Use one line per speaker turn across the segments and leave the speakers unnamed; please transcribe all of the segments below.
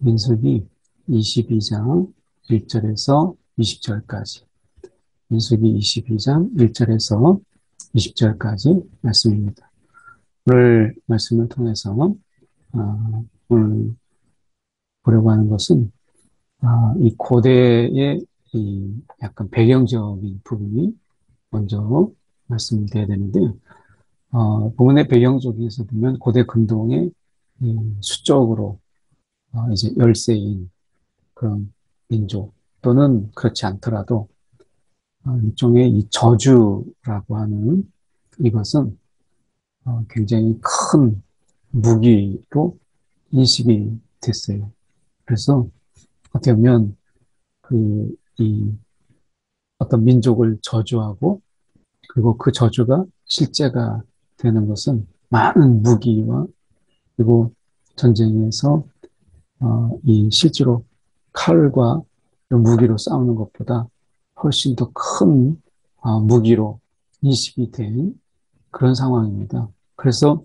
민수기 22장 1절에서 20절까지. 민수기 22장 1절에서 20절까지 말씀입니다. 오늘 말씀을 통해서 오늘 보려고 하는 것은 이 고대의 이 약간 배경적인 부분이 먼저 말씀드려야 되는데, 본문의 배경 쪽에서 보면 고대 근동의 수적으로 이제 열세인 그런 민족 또는 그렇지 않더라도 일종의 이 저주라고 하는 이것은 굉장히 큰 무기로 인식이 됐어요. 그래서 어떻게 보면 이 어떤 민족을 저주하고 그리고 그 저주가 실제가 되는 것은 많은 무기와 그리고 전쟁에서 이 실제로 칼과 무기로 싸우는 것보다 훨씬 더 큰 무기로 인식이 된 그런 상황입니다. 그래서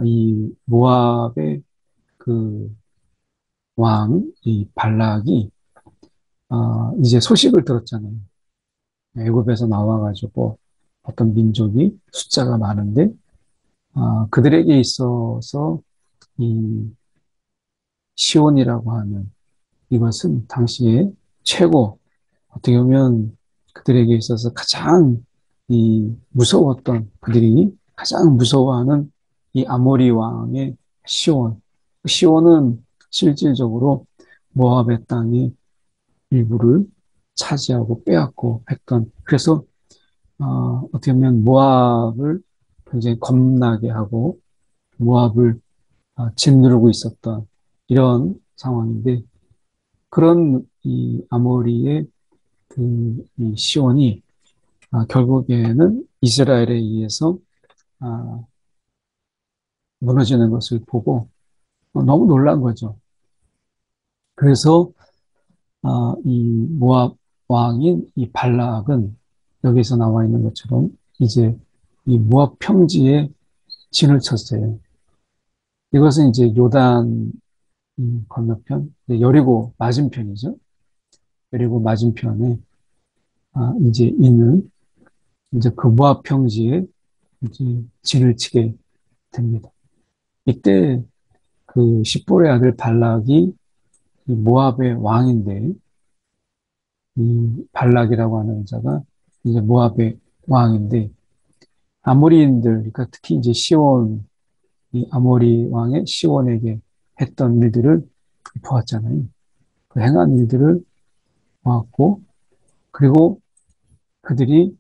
이 모압의 그 왕, 이 발락이 이제 소식을 들었잖아요. 애굽에서 나와가지고 어떤 민족이 숫자가 많은데 그들에게 있어서 이 시온이라고 하는 이것은 당시에 최고 어떻게 보면 그들에게 있어서 가장 이 무서웠던 그들이 가장 무서워하는 이 아모리 왕의 시온. 시온은 실질적으로 모압의 땅의 일부를 차지하고 빼앗고 했던 그래서 어떻게 보면 모압을 굉장히 겁나게 하고 모압을 짓누르고 있었던 이런 상황인데 그런 이 아모리의 이 시온이 결국에는 이스라엘에 의해서 아, 무너지는 것을 보고 너무 놀란 거죠. 그래서 이 모압 왕인 이 발락은 여기서 나와 있는 것처럼 이제 이 모압 평지에 진을 쳤어요. 이것은 이제 요단 건너편, 여리고 맞은편이죠. 여리고 맞은편에 이제 있는 이제 그 모압 평지에 이제 진을 치게 됩니다. 이때 그 십볼의 아들 발락이 이 모압의 왕인데 이 발락이라고 하는 자가 이제 모압의 왕인데 아모리인들 그러니까 특히 이제 시온 이 아모리 왕의 시온에게 했던 일들을 보았잖아요. 그 행한 일들을 보았고 그리고 그들이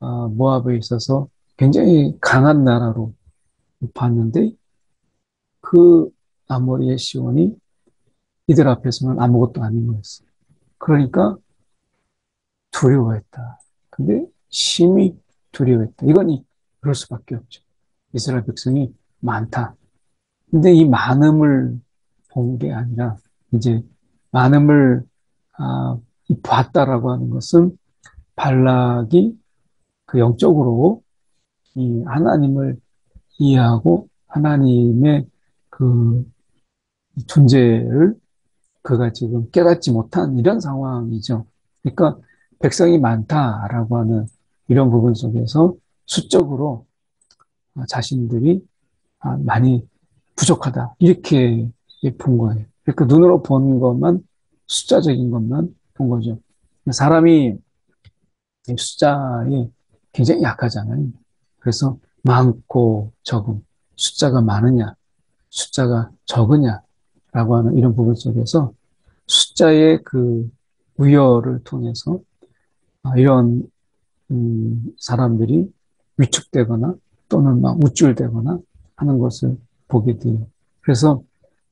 모압에 있어서 굉장히 강한 나라로 봤는데 그 아모리의 시온이 이들 앞에서는 아무것도 아닌 거였어요. 그러니까 두려워했다. 근데 심히 두려워했다. 이건 그럴 수밖에 없죠. 이스라엘 백성이 많다. 근데 이 많음을 본 게 아니라 이제 많음을 아, 봤다라고 하는 것은 발락이 그 영적으로 이 하나님을 이해하고 하나님의 그 존재를 그가 지금 깨닫지 못한 이런 상황이죠. 그러니까 백성이 많다라고 하는 이런 부분 속에서 수적으로 자신들이 많이 부족하다. 이렇게 본 거예요. 그러니까 눈으로 본 것만 숫자적인 것만 본 거죠. 사람이 숫자에 굉장히 약하잖아요. 그래서 많고 적음, 숫자가 많으냐, 숫자가 적으냐라고 하는 이런 부분 속에서 숫자의 그 우열을 통해서 이런 사람들이 위축되거나 또는 막 우쭐대거나 하는 것을 보게 돼요. 그래서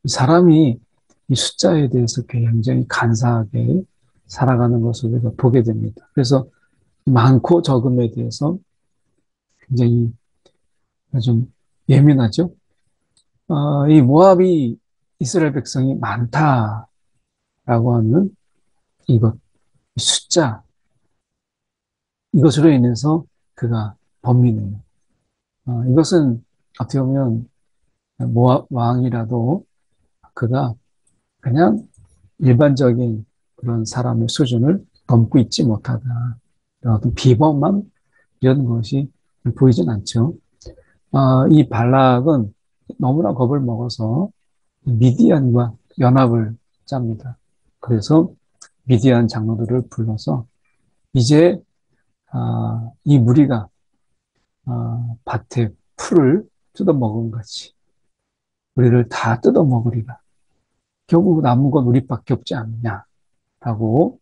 사람이 이 숫자에 대해서 굉장히 간사하게 살아가는 것을 우리가 보게 됩니다. 그래서 많고 적음에 대해서 굉장히 좀 예민하죠. 이 모압이 이스라엘 백성이 많다라고 하는 이것, 숫자, 이것으로 인해서 그가 범민해요. 이것은 어떻게 보면 모압 왕이라도 그가 그냥 일반적인 그런 사람의 수준을 넘고 있지 못하다. 어떤 비범함 이런 것이 보이진 않죠. 이 발락은 너무나 겁을 먹어서 미디안과 연합을 짭니다. 그래서 미디안 장로들을 불러서 이제 이 무리가 밭에 풀을 뜯어먹은 거지. 우리를 다 뜯어먹으리라. 결국 남은 건 우리밖에 없지 않느냐라고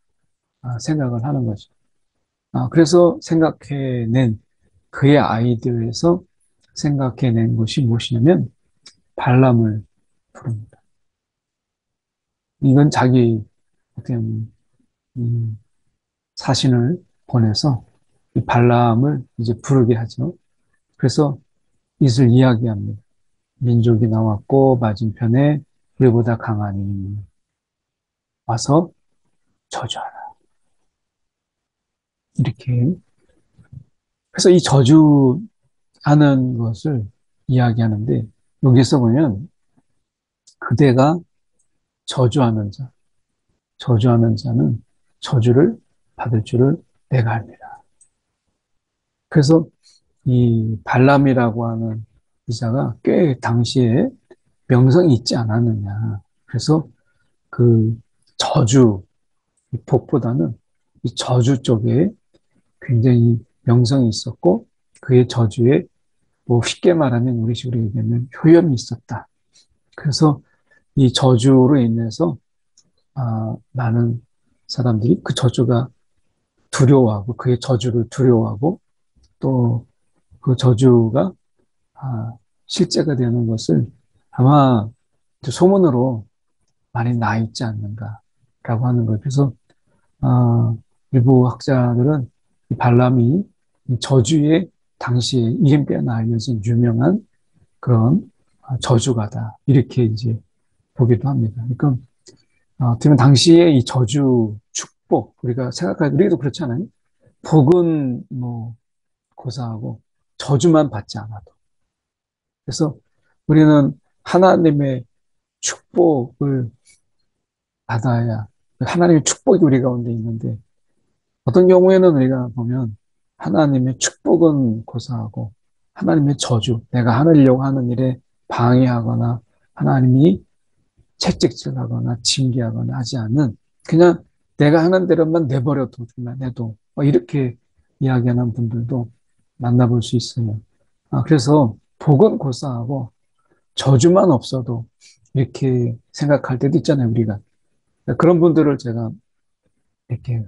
생각을 하는 거죠. 그래서 생각해낸 그의 아이디어에서 생각해낸 것이 무엇이냐면 발람을 부릅니다. 이건 자기 어떻게 보면 사신을 보내서 이 발람을 이제 부르게 하죠. 그래서 이것을 이야기합니다. 민족이 나왔고 맞은편에 우리보다 강하니 와서 저주하라. 이렇게. 그래서 이 저주하는 것을 이야기하는데 여기서 보면 그대가 저주하는 자, 저주하는 자는 저주를 받을 줄을 내가 압니다. 그래서 이 발람이라고 하는 이자가 꽤 당시에 명성이 있지 않았느냐. 그래서 그 저주, 복보다는 이 저주 쪽에 굉장히 명성이 있었고 그의 저주에 뭐 쉽게 말하면 우리 식으로 얘기하면 효염이 있었다. 그래서 이 저주로 인해서 많은 사람들이 그 저주가 두려워하고 그의 저주를 두려워하고 또 그 저주가 실제가 되는 것을 아마 소문으로 많이 나 있지 않는가라고 하는 거예요. 그래서 일부 학자들은 이 발람이 저주의 당시에 이름빼나 알려진 유명한 그런 저주가다 이렇게 이제 보기도 합니다. 그러니까 어떻게 보면 당시에 이 저주 축복 우리가 생각할 우리도 그렇잖아요. 복은 뭐 고사하고 저주만 받지 않아도 그래서 우리는 하나님의 축복을 받아야 하나님의 축복이 우리 가운데 있는데 어떤 경우에는 우리가 보면 하나님의 축복은 고사하고 하나님의 저주, 내가 하려고 하는 일에 방해하거나 하나님이 채찍질하거나 징계하거나 하지 않는 그냥 내가 하는 대로만 내버려둬 주면 해도 이렇게 이야기하는 분들도 만나볼 수 있어요. 그래서 복은 고사하고 저주만 없어도 이렇게 생각할 때도 있잖아요, 우리가. 그런 분들을 제가 이렇게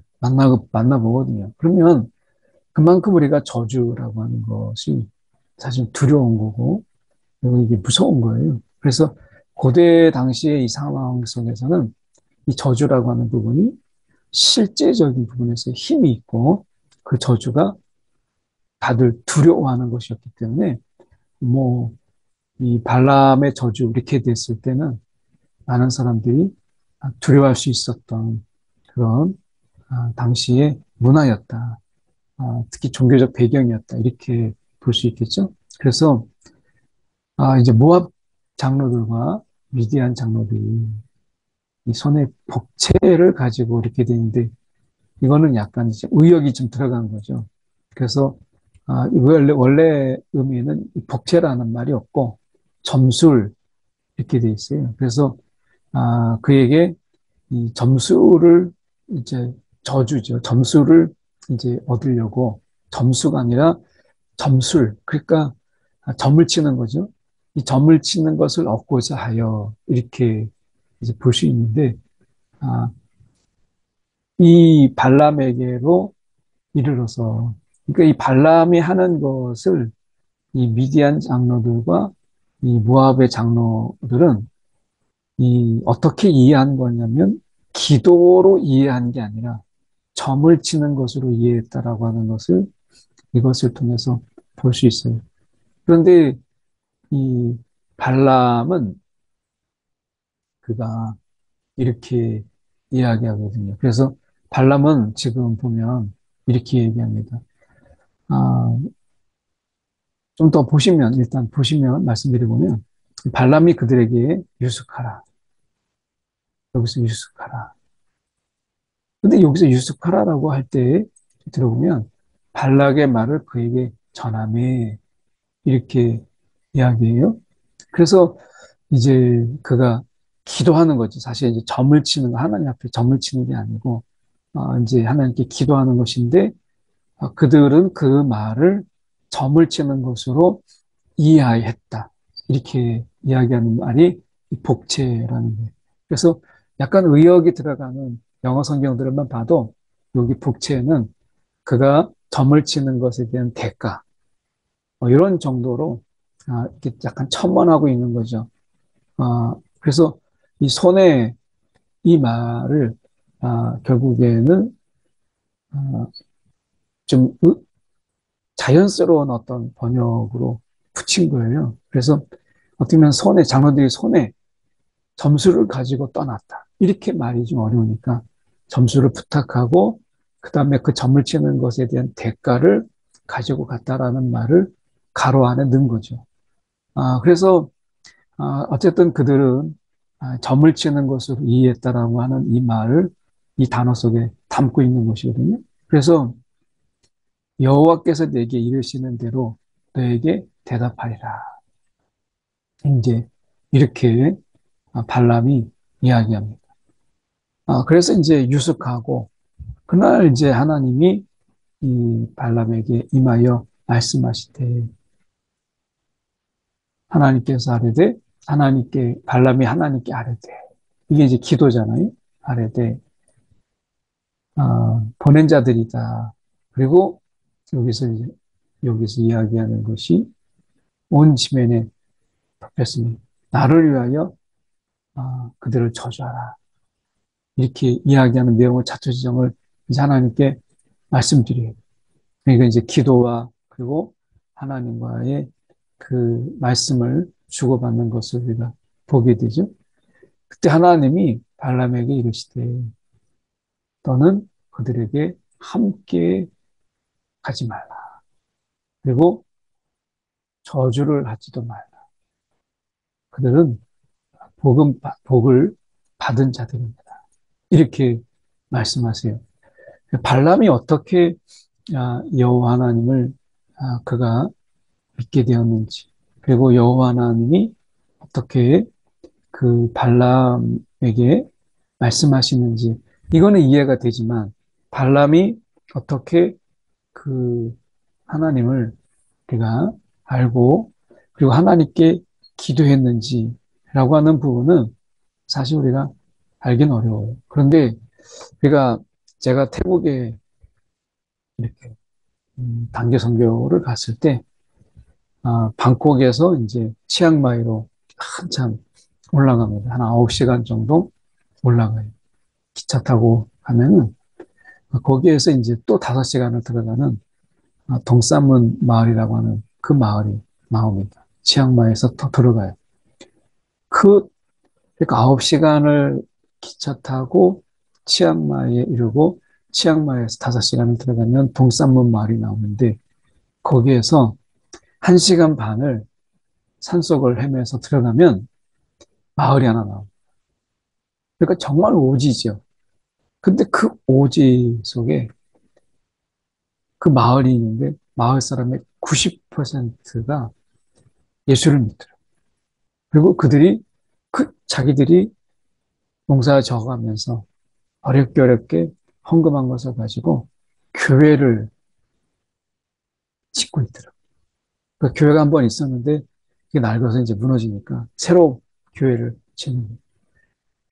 만나보거든요. 그러면 그만큼 우리가 저주라고 하는 것이 사실 두려운 거고, 그리고 이게 무서운 거예요. 그래서 고대 당시의 이 상황 속에서는 이 저주라고 하는 부분이 실제적인 부분에서 힘이 있고, 그 저주가 다들 두려워하는 것이었기 때문에, 뭐, 이 발람의 저주 이렇게 됐을 때는 많은 사람들이 두려워할 수 있었던 그런 당시의 문화였다. 특히 종교적 배경이었다. 이렇게 볼 수 있겠죠. 그래서 이제 모압 장로들과 미디안 장로들이 이 손에 복채를 가지고 이렇게 되는데 이거는 약간 이제 의역이 좀 들어간 거죠. 그래서 원래 의미는 복채라는 말이 없고 점술 이렇게 돼 있어요. 그래서 그에게 이 점수를 이제 저주죠. 점수를 이제 얻으려고 점수가 아니라 점술. 그러니까 점을 치는 거죠. 이 점을 치는 것을 얻고자 하여 이렇게 이제 볼 수 있는데 아, 이 발람에게로 이르러서 그러니까 이 발람이 하는 것을 이 미디안 장로들과 이 모압의 장로들은 이 어떻게 이해한 거냐면 기도로 이해한 게 아니라 점을 치는 것으로 이해했다라고 하는 것을 이것을 통해서 볼 수 있어요. 그런데 이 발람은 그가 이렇게 이야기하거든요. 그래서 발람은 지금 보면 이렇게 얘기합니다. 아, 좀 더 보시면 일단 보시면 말씀드려보면 발람이 그들에게 유숙하라. 여기서 유숙하라. 근데 여기서 유숙하라라고 할 때 들어보면 발락의 말을 그에게 전하매 이렇게 이야기해요. 그래서 이제 그가 기도하는 거죠. 사실 이제 점을 치는 거, 하나님 앞에 점을 치는 게 아니고, 이제 하나님께 기도하는 것인데, 그들은 그 말을 점을 치는 것으로 이해했다. 이렇게 이야기하는 말이 이 복체라는 거예요. 그래서 약간 의역이 들어가는 영어 성경들만 봐도 여기 복체는 그가 점을 치는 것에 대한 대가, 뭐 이런 정도로 이렇게 약간 첨언하고 있는 거죠. 그래서 이 손에 이 말을 결국에는 아, 좀 자연스러운 어떤 번역으로 붙인 거예요. 그래서 어떻게 보면 손에 장로들이 손에 점수를 가지고 떠났다. 이렇게 말이 좀 어려우니까 점수를 부탁하고 그다음에 그 점을 치는 것에 대한 대가를 가지고 갔다라는 말을 가로 안에 넣은 거죠. 그래서 어쨌든 그들은 점을 치는 것으로 이해했다라고 하는 이 말을 이 단어 속에 담고 있는 것이거든요. 그래서 여호와께서 내게 이르시는 대로 너에게 대답하리라. 이제 이렇게 발람이 이야기합니다. 그래서 이제 유숙하고 그날 이제 하나님이 이 발람에게 임하여 말씀하시되 하나님께서 아뢰되 하나님께 발람이 하나님께 아뢰되 이게 이제 기도잖아요. 아뢰되 보낸 자들이다. 그리고 여기서 이제 여기서 이야기하는 것이 온 지면에 덮였으니 나를 위하여 그들을 저주하라. 이렇게 이야기하는 내용을 차초지정을 이제 하나님께 말씀드려요. 그러니까 이제 기도와 그리고 하나님과의 그 말씀을 주고받는 것을 우리가 보게 되죠. 그때 하나님이 발람에게 이르시되 너는 그들에게 함께 가지 말라. 그리고 저주를 하지도 말라. 그들은 복을 받은 자들입니다. 이렇게 말씀하세요. 발람이 어떻게 여호와 하나님을 그가 믿게 되었는지, 그리고 여호와 하나님이 어떻게 그 발람에게 말씀하시는지, 이거는 이해가 되지만 발람이 어떻게 그 하나님을 그가 알고 그리고 하나님께 기도했는지라고 하는 부분은 사실 우리가 알긴 어려워요. 그런데 제가 태국에 이렇게 단기 선교를 갔을 때 방콕에서 이제 치앙마이로 한참 올라갑니다. 한 9시간 정도 올라가요. 기차 타고 가면은 거기에서 이제 또 5시간을 들어가는 동사문 마을이라고 하는 그 마을이 나옵니다. 치앙마이에서 더 들어가요. 그, 그러니까 9시간을 기차 타고 치앙마이에 이르고 치앙마이에서 5시간을 들어가면 동산문 마을이 나오는데 거기에서 1시간 반을 산속을 헤매서 들어가면 마을이 하나 나옵니다. 그러니까 정말 오지죠. 근데 그 오지 속에 그 마을이 있는데 마을 사람의 90%가 예수를 믿더라고요. 그리고 그들이 자기들이 농사 져가면서 어렵게 헌금한 것을 가지고 교회를 짓고 있더라고요. 그 교회가 한 번 있었는데 그게 낡아서 이제 무너지니까 새로 교회를 짓는 거예요.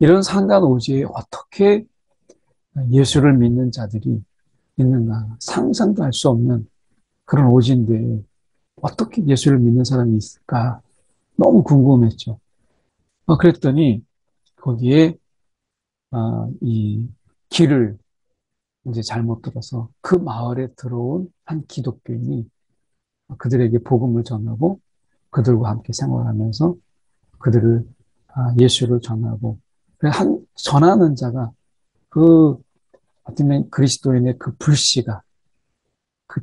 이런 상간오지에 어떻게 예수를 믿는 자들이 있는가 상상도 할 수 없는 그런 오지인데 어떻게 예수를 믿는 사람이 있을까 너무 궁금했죠. 그랬더니 거기에 이 길을 이제 잘못 들어서 그 마을에 들어온 한 기독교인이 그들에게 복음을 전하고 그들과 함께 생활하면서 그들을 예수를 전하고 전하는 자가 그 어쩌면 그리스도인의 그 불씨가 그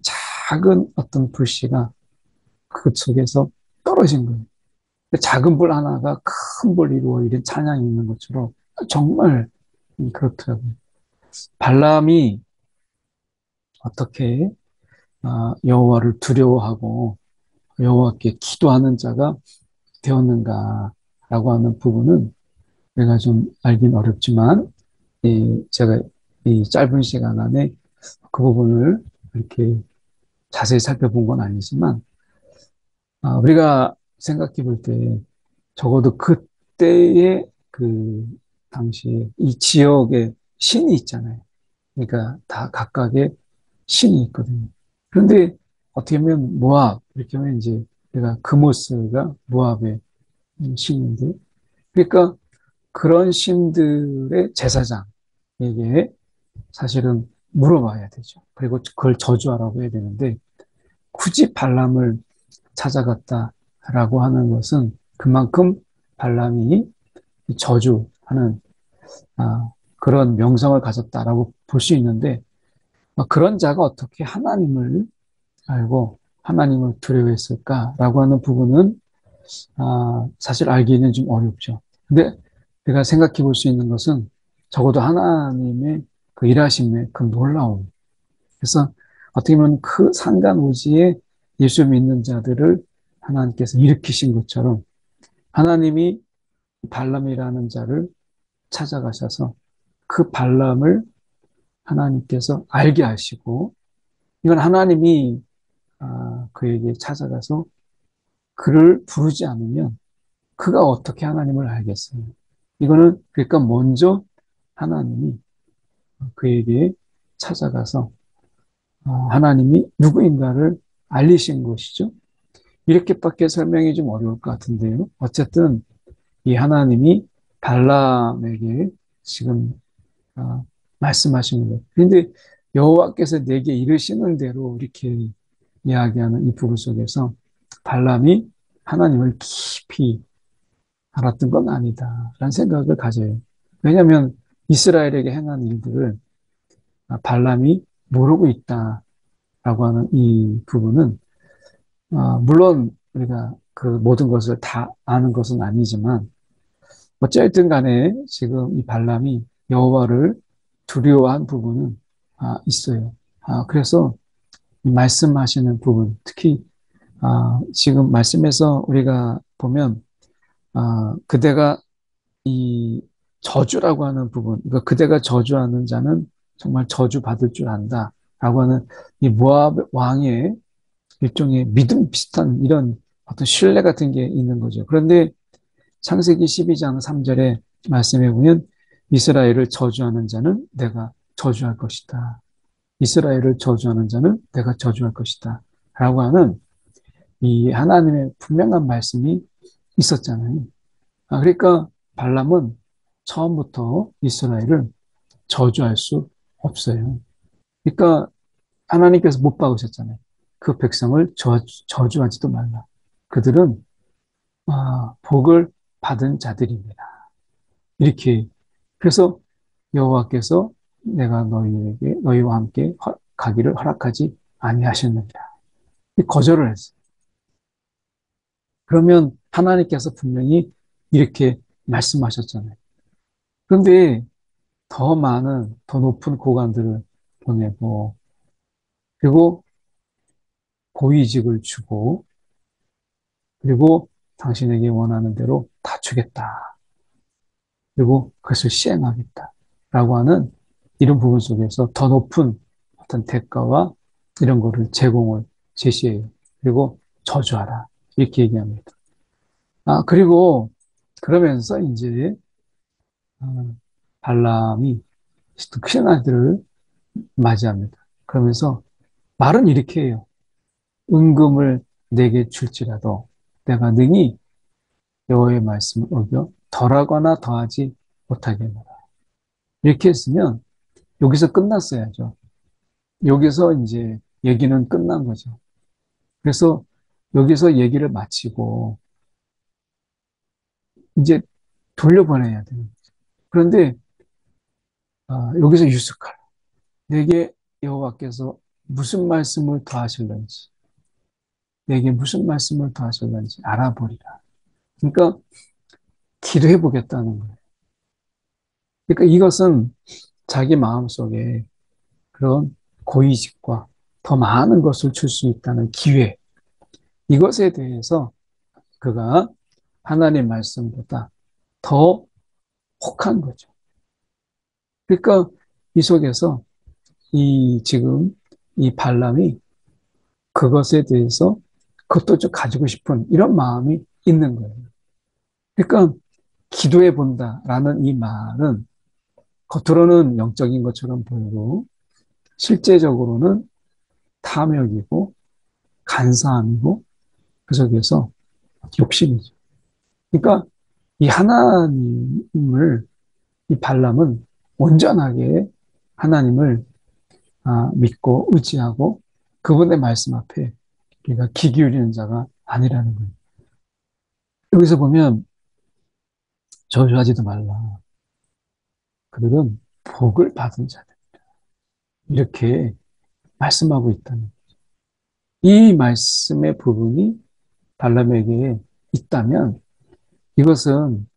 작은 어떤 불씨가 그 속에서 떨어진 거예요. 그 작은 불 하나가 큰 불 이루어 이런 찬양이 있는 것처럼 정말 그렇더라고요. 발람이 어떻게 여호와를 두려워하고 여호와께 기도하는 자가 되었는가라고 하는 부분은 내가 좀 알긴 어렵지만 제가 이 짧은 시간 안에 그 부분을 이렇게 자세히 살펴본 건 아니지만 우리가 생각해 볼 때 적어도 그때의 그 당시에 이 지역에 신이 있잖아요. 그러니까 다 각각의 신이 있거든요. 그런데 어떻게 보면 모압 이렇게 하면 이제 내가 그모스가 모압의 신인데 그러니까 그런 신들의 제사장에게 사실은 물어봐야 되죠. 그리고 그걸 저주하라고 해야 되는데 굳이 발람을 찾아갔다라고 하는 것은 그만큼 발람이 저주하는 그런 명성을 가졌다라고 볼 수 있는데 그런 자가 어떻게 하나님을 알고 하나님을 두려워했을까라고 하는 부분은 사실 알기는 좀 어렵죠. 근데 내가 생각해 볼 수 있는 것은 적어도 하나님의 그 일하심의 그 놀라움. 그래서 어떻게 보면 그 상간오지에 예수 믿는 자들을 하나님께서 일으키신 것처럼 하나님이 발람이라는 자를 찾아가셔서 그 발람을 하나님께서 알게 하시고 이건 하나님이 그에게 찾아가서 그를 부르지 않으면 그가 어떻게 하나님을 알겠어요? 이거는 그러니까 먼저 하나님이 그에게 찾아가서 하나님이 누구인가를 알리신 것이죠. 이렇게밖에 설명이 좀 어려울 것 같은데요. 어쨌든 이 하나님이 발람에게 지금 아, 말씀하시는 것. 그런데 여호와께서 내게 이르시는 대로 이렇게 이야기하는 이 부분 속에서 발람이 하나님을 깊이 알았던 건 아니다라는 생각을 가져요. 왜냐하면 이스라엘에게 행한 일들을 발람이 모르고 있다라고 하는 이 부분은 물론 우리가 그 모든 것을 다 아는 것은 아니지만 어쨌든 간에 지금 이 발람이 여호와를 두려워한 부분은 있어요. 그래서 이 말씀하시는 부분, 특히 지금 말씀에서 우리가 보면 그대가 이 저주라고 하는 부분, 그러니까 그대가 저주하는 자는 정말 저주받을 줄 안다라고 하는 이 모압 왕의 일종의 믿음 비슷한 이런 어떤 신뢰 같은 게 있는 거죠. 그런데 창세기 12장 3절에 말씀해 보면 이스라엘을 저주하는 자는 내가 저주할 것이다. 이스라엘을 저주하는 자는 내가 저주할 것이다. 라고 하는 이 하나님의 분명한 말씀이 있었잖아요. 그러니까 발람은 처음부터 이스라엘을 저주할 수 없어요. 그러니까 하나님께서 못 박으셨잖아요. 그 백성을 저주하지도 말라. 그들은 복을 받은 자들입니다. 이렇게 그래서 여호와께서 내가 너희에게 너희와 함께 가기를 허락하지 아니하셨느니라. 거절을 했어요. 그러면 하나님께서 분명히 이렇게 말씀하셨잖아요. 그런데 더 많은 더 높은 고관들을 보내고 그리고 고위직을 주고 그리고 당신에게 원하는 대로 다 주겠다. 그리고 그것을 시행하겠다. 라고 하는 이런 부분 속에서 더 높은 어떤 대가와 이런 거를 제공을 제시해요. 그리고 저주하라. 이렇게 얘기합니다. 그리고 그러면서 이제 발람이 큰 아들을 맞이합니다. 그러면서 말은 이렇게 해요. 은금을 내게 줄지라도 내가 능히 여호와의 말씀을 어겨 덜하거나 더하지 못하겠노라. 이렇게 했으면 여기서 끝났어야죠. 여기서 이제 얘기는 끝난 거죠. 그래서 여기서 얘기를 마치고 이제 돌려보내야 돼요. 그런데 여기서 유숙하라. 내게 여호와께서 무슨 말씀을 더하실런지 내게 무슨 말씀을 더하실런지 알아보리라. 그러니까 기도해 보겠다는 거예요. 그러니까 이것은 자기 마음속에 그런 고의식과 더 많은 것을 줄 수 있다는 기회, 이것에 대해서 그가 하나님 말씀보다 더 혹한 거죠. 그러니까 이 속에서 이 지금 이 발람이 그것에 대해서 그것도 좀 가지고 싶은 이런 마음이 있는 거예요. 그러니까 기도해 본다라는 이 말은 겉으로는 영적인 것처럼 보이고 실제적으로는 탐욕이고 간사함이고 그 속에서 욕심이죠. 그러니까 이 하나님을 이 발람은 온전하게 하나님을 믿고 의지하고 그분의 말씀 앞에 우리가 귀 기울이는 자가 아니라는 거예요. 여기서 보면 저주하지도 말라. 그들은 복을 받은 자들. 이렇게 말씀하고 있다는. 이 말씀의 부분이 발람에게 있다면 이것은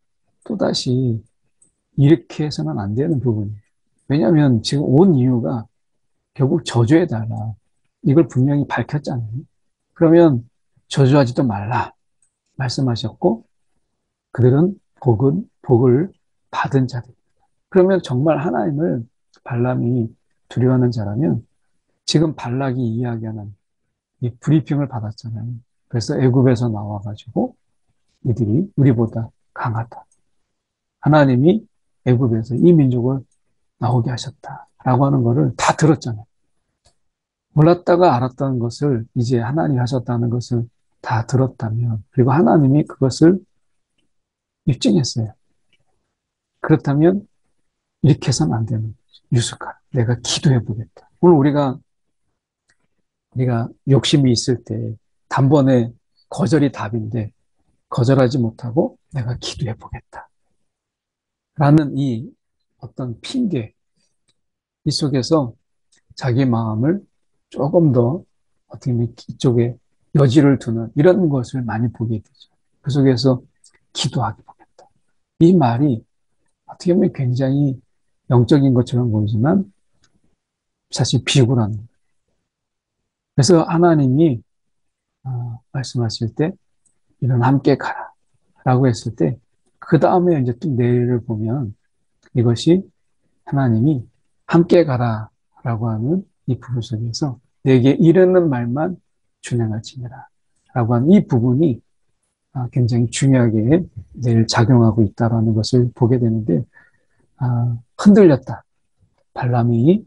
또다시 이렇게 해서는 안 되는 부분이에요. 왜냐하면 지금 온 이유가 결국 저주해달라. 이걸 분명히 밝혔잖아요. 그러면 저주하지도 말라 말씀하셨고 그들은 복을 받은 자들. 그러면 정말 하나님을 발람이 두려워하는 자라면 지금 발락이 이야기하는 이 브리핑을 받았잖아요. 그래서 애굽에서 나와가지고 이들이 우리보다 강하다. 하나님이 애굽에서 이 민족을 나오게 하셨다라고 하는 것을 다 들었잖아요. 몰랐다가 알았다는 것을 이제 하나님이 하셨다는 것을 다 들었다면 그리고 하나님이 그것을 입증했어요. 그렇다면 이렇게 해서는 안 되는 거죠. 유숙하 내가 기도해 보겠다. 오늘 우리가 욕심이 있을 때 단번에 거절이 답인데 거절하지 못하고 내가 기도해 보겠다. 라는 이 어떤 핑계, 이 속에서 자기 마음을 조금 더 어떻게 보면 이쪽에 여지를 두는 이런 것을 많이 보게 되죠. 그 속에서 기도하기 보겠다. 이 말이 어떻게 보면 굉장히 영적인 것처럼 보이지만 사실 비굴한 거예요. 그래서 하나님이 말씀하실 때 이런 함께 가라 라고 했을 때 그 다음에 이제 또 내일을 보면 이것이 하나님이 함께 가라 라고 하는 이 부분 속에서 내게 이르는 말만 준행할지니라 라고 하는 이 부분이 굉장히 중요하게 내일 작용하고 있다라는 것을 보게 되는데 흔들렸다. 발람이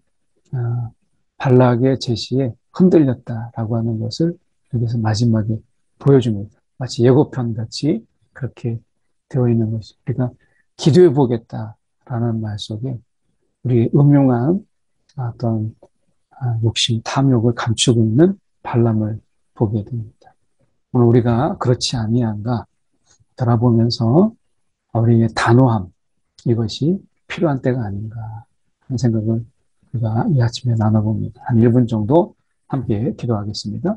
발락의 제시에 흔들렸다라고 하는 것을 여기서 마지막에 보여줍니다. 마치 예고편 같이 그렇게 되어 있는 것이. 그러니까 기도해 보겠다라는 말 속에 우리의 음흉한 어떤 욕심, 탐욕을 감추고 있는 발람을 보게 됩니다. 오늘 우리가 그렇지 아니한가 돌아보면서 우리의 단호함, 이것이 필요한 때가 아닌가 하는 생각을 우리가 이 아침에 나눠봅니다. 한 1분 정도 함께 기도하겠습니다.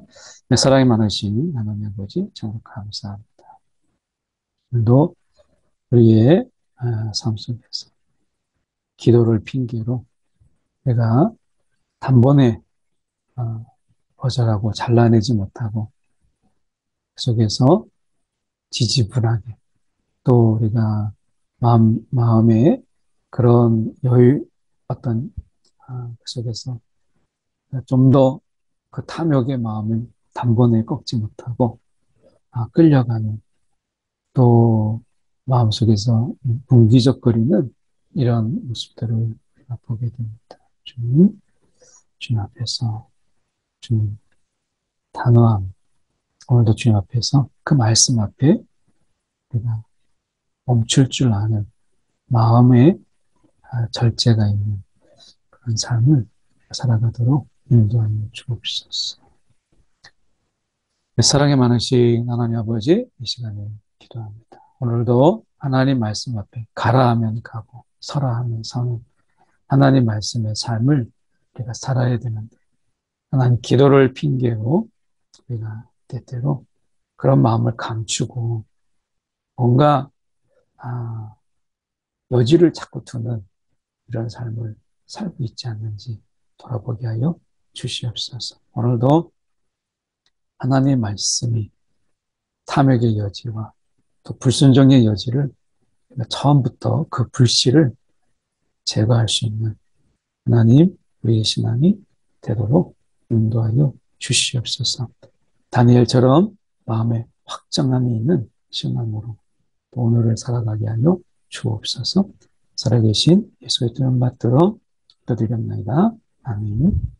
내 사랑이 많으신 하나님 아버지 정말 감사합니다. 오늘도 우리의 삶 속에서 기도를 핑계로 내가 단번에 거절하고 잘라내지 못하고 그 속에서 지지분하게 또 우리가 마음에 그런 여유 어떤 그 속에서 좀 더 그 탐욕의 마음을 단번에 꺾지 못하고 끌려가는 또 마음속에서 뭉기적거리는 이런 모습들을 보게 됩니다. 주님 앞에서 주님 단호함 오늘도 주님 앞에서 그 말씀 앞에 우리가 멈출 줄 아는 마음의 절제가 있는 그런 삶을 살아가도록 인도하여 주옵소서. 사랑이 많으신 하나님 아버지 이 시간에 기도합니다. 오늘도 하나님 말씀 앞에 가라 하면 가고 서라 하면 서는 하나님 말씀의 삶을 우리가 살아야 되는데 하나님 기도를 핑계로 우리가 때때로 그런 마음을 감추고 뭔가 여지를 자꾸 두는 이런 삶을 살고 있지 않는지 돌아보게 하여 주시옵소서. 오늘도 하나님의 말씀이 탐욕의 여지와 또 불순종의 여지를 처음부터 그 불씨를 제거할 수 있는 하나님, 우리의 신앙이 되도록 인도하여 주시옵소서. 다니엘처럼 마음에 확정함이 있는 신앙으로 오늘을 살아가게 하여 주옵소서. 살아계신 예수의 이름 받들어 기도드렸나이다. 아멘.